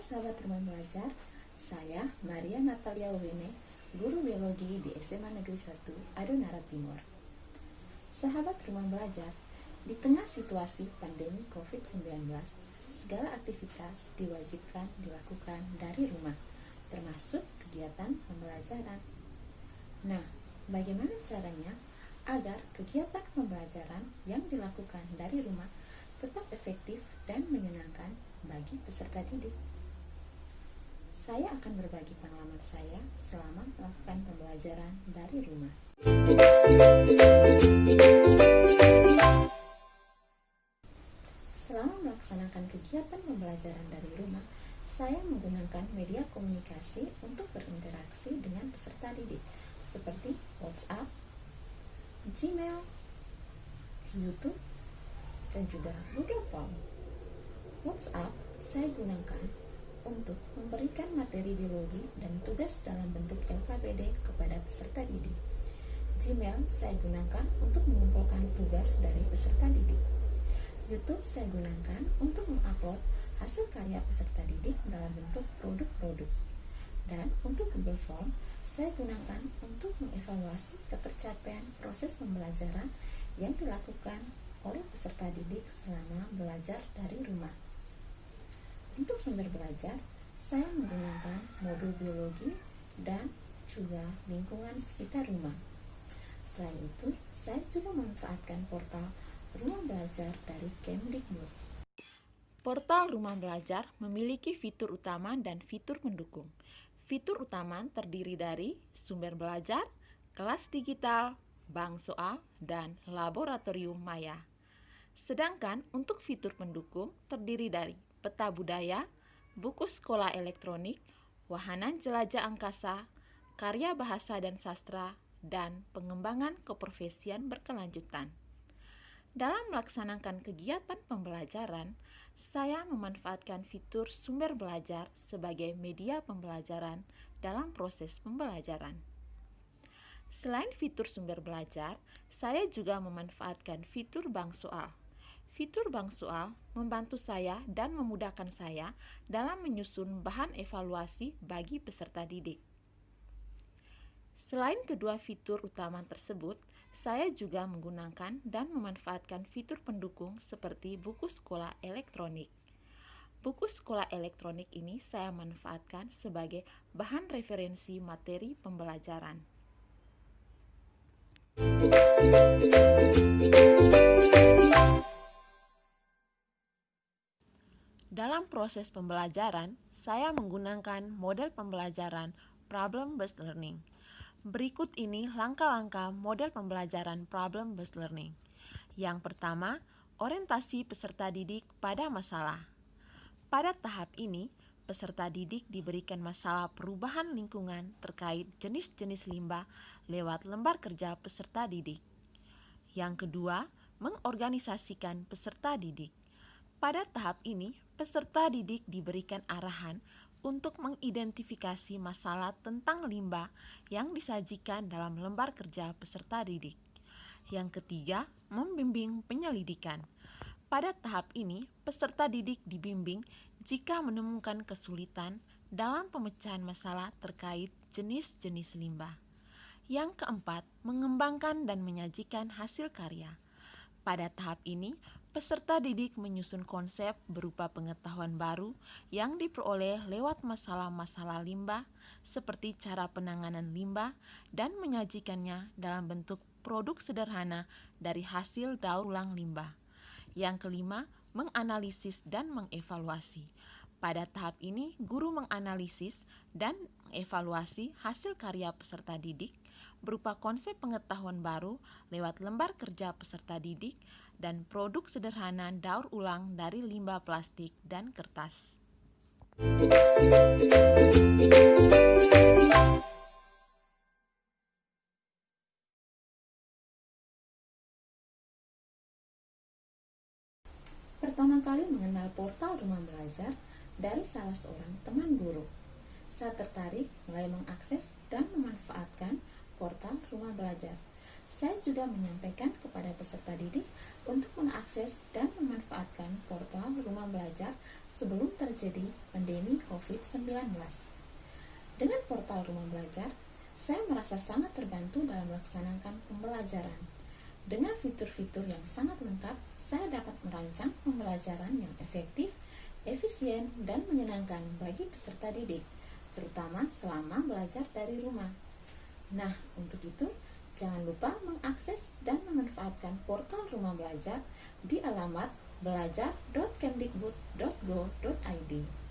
sahabat Rumah Belajar, saya Maria Natalia Wene, guru biologi di SMA Negeri 1 Adonara Timur. Sahabat Rumah Belajar, di tengah situasi pandemi COVID-19, segala aktivitas diwajibkan dilakukan dari rumah, termasuk kegiatan pembelajaran. Nah, bagaimana caranya agar kegiatan pembelajaran yang dilakukan dari rumah tetap efektif dan menyenangkan bagi peserta didik? Saya akan berbagi pengalaman saya selama melakukan pembelajaran dari rumah. Selama melaksanakan kegiatan pembelajaran dari rumah, saya menggunakan media komunikasi untuk berinteraksi dengan peserta didik, seperti WhatsApp, Gmail, YouTube, dan juga Google Form. WhatsApp saya gunakan untuk memberikan materi biologi dan tugas dalam bentuk LKPD kepada peserta didik. Gmail saya gunakan untuk mengumpulkan tugas dari peserta didik. YouTube saya gunakan untuk mengupload hasil karya peserta didik dalam bentuk produk-produk. Dan untuk Google Form, saya gunakan untuk mengevaluasi ketercapaian proses pembelajaran yang dilakukan oleh peserta didik selama belajar dari rumah. Untuk sumber belajar, saya menggunakan modul biologi dan juga lingkungan sekitar rumah. Selain itu, saya juga memanfaatkan portal Rumah Belajar dari Kemdikbud. Portal Rumah Belajar memiliki fitur utama dan fitur pendukung. Fitur utama terdiri dari sumber belajar, kelas digital, bank soal, dan laboratorium maya. Sedangkan untuk fitur pendukung terdiri dari peta budaya, buku sekolah elektronik, wahana jelajah angkasa, karya bahasa dan sastra, dan pengembangan keprofesian berkelanjutan. Dalam melaksanakan kegiatan pembelajaran, saya memanfaatkan fitur sumber belajar sebagai media pembelajaran dalam proses pembelajaran. Selain fitur sumber belajar, saya juga memanfaatkan fitur bank soal. Fitur bank soal membantu saya dan memudahkan saya dalam menyusun bahan evaluasi bagi peserta didik. Selain kedua fitur utama tersebut, saya juga menggunakan dan memanfaatkan fitur pendukung seperti buku sekolah elektronik. Buku sekolah elektronik ini saya manfaatkan sebagai bahan referensi materi pembelajaran. Dalam proses pembelajaran, saya menggunakan model pembelajaran problem-based learning. Berikut ini langkah-langkah model pembelajaran problem-based learning. Yang pertama, orientasi peserta didik pada masalah. Pada tahap ini, peserta didik diberikan masalah perubahan lingkungan terkait jenis-jenis limbah lewat lembar kerja peserta didik. Yang kedua, mengorganisasikan peserta didik. Pada tahap ini, peserta didik diberikan arahan untuk mengidentifikasi masalah tentang limbah yang disajikan dalam lembar kerja peserta didik. Yang ketiga, membimbing penyelidikan. Pada tahap ini, peserta didik dibimbing jika menemukan kesulitan dalam pemecahan masalah terkait jenis-jenis limbah. Yang keempat, mengembangkan dan menyajikan hasil karya. Pada tahap ini, peserta didik menyusun konsep berupa pengetahuan baru yang diperoleh lewat masalah-masalah limbah, seperti cara penanganan limbah, dan menyajikannya dalam bentuk produk sederhana dari hasil daur ulang limbah. Yang kelima, menganalisis dan mengevaluasi. Pada tahap ini, guru menganalisis dan mengevaluasi hasil karya peserta didik berupa konsep pengetahuan baru lewat lembar kerja peserta didik dan produk sederhana daur ulang dari limbah plastik dan kertas. Pertama kali mengenal portal Rumah Belajar dari salah seorang teman guru. Saya tertarik mulai mengakses dan memanfaatkan portal Rumah Belajar. Saya juga menyampaikan kepada peserta didik untuk mengakses dan memanfaatkan portal Rumah Belajar sebelum terjadi pandemi COVID-19. Dengan portal Rumah Belajar, saya merasa sangat terbantu dalam melaksanakan pembelajaran. Dengan fitur-fitur yang sangat lengkap, saya dapat merancang pembelajaran yang efektif, efisien, dan menyenangkan bagi peserta didik, terutama selama belajar dari rumah. Nah, untuk itu, jangan lupa mengakses dan memanfaatkan portal Rumah Belajar di alamat belajar.kemdikbud.go.id.